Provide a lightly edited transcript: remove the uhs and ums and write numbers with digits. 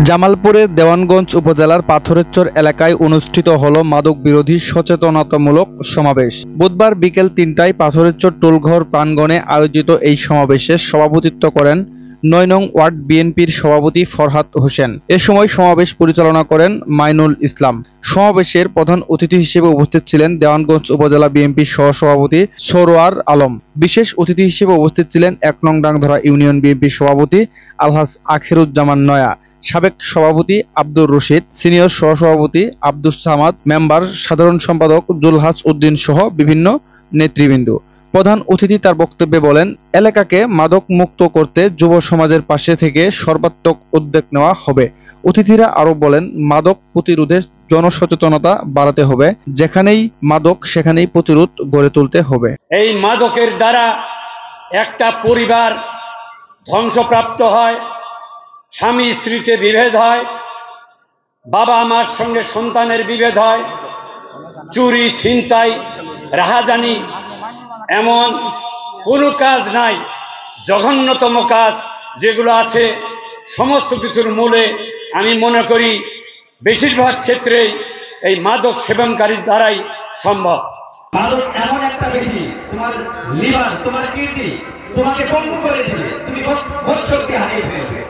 জামালপুরের দেওয়ানগঞ্জ উপজেলার পাথরেরচর এলাকায় অনুষ্ঠিত হলো মাদক বিরোধী সচেতনতামূলক সমাবেশ। বুধবার বিকেল ৩টায় পাথরেরচর টোলঘর প্রাঙ্গণে আয়োজিত এই সমাবেশে সভাপতিত্ব করেন ৯ নং ওয়ার্ড বিএনপির সভাপতি ফরহাদ হোসেন। এ সময় সমাবেশ পরিচালনা করেন মাইনুল ইসলাম। সমাবেশের প্রধান অতিথি হিসেবে উপস্থিত ছিলেন দেওয়ানগঞ্জ উপজেলা বিএনপির সহসভাপতি সরোয়ার আলম। বিশেষ অতিথি হিসেবে উপস্থিত ছিলেন ১ নং ডাংধরা ইউনিয়ন বিএনপির সভাপতি আলহাজ আখিরুজ্জামান নয়া, সাবেক সভাপতি আব্দুর রশিদ, সিনিয়র সহসভাপতি আব্দুস সামাদ, মেম্বার সাধারণ সম্পাদক জুলহাস উদ্দিন সহ বিভিন্ন নেতৃবৃন্দ। প্রধান অতিথি তার বক্তব্যে বলেন, এলাকাকে মাদক মুক্ত করতে যুব সমাজের পাশে থেকে সর্বাত্মক উদ্যোগ নেওয়া হবে। অতিথিরা আরো বলেন, মাদক প্রতিরোধে জনসচেতনতা বাড়াতে হবে, যেখানেই মাদক সেখানেই প্রতিরোধ গড়ে তুলতে হবে। এই মাদকের দ্বারা একটা পরিবার ধ্বংসপ্রাপ্ত হয়, স্বামী স্ত্রীতে বিভেদ হয়, বাবা মার সঙ্গে সন্তানের বিভেদ হয়, চুরি ছিনতাই রাহাজানি এমন কোনো কাজ নাই, জঘন্যতম কাজ যেগুলো আছে সমস্ত কিছুর মূলে আমি মনে করি বেশিরভাগ ক্ষেত্রেই এই মাদক সেবনকারীর দ্বারাই সম্ভব। মাদক এমন একটা ব্যাধি, তোমার লিভার, তোমার কিডনি তোমাকে পঙ্গু করে দিবে, তুমি বোধ শক্তি হারিয়ে ফেলবে।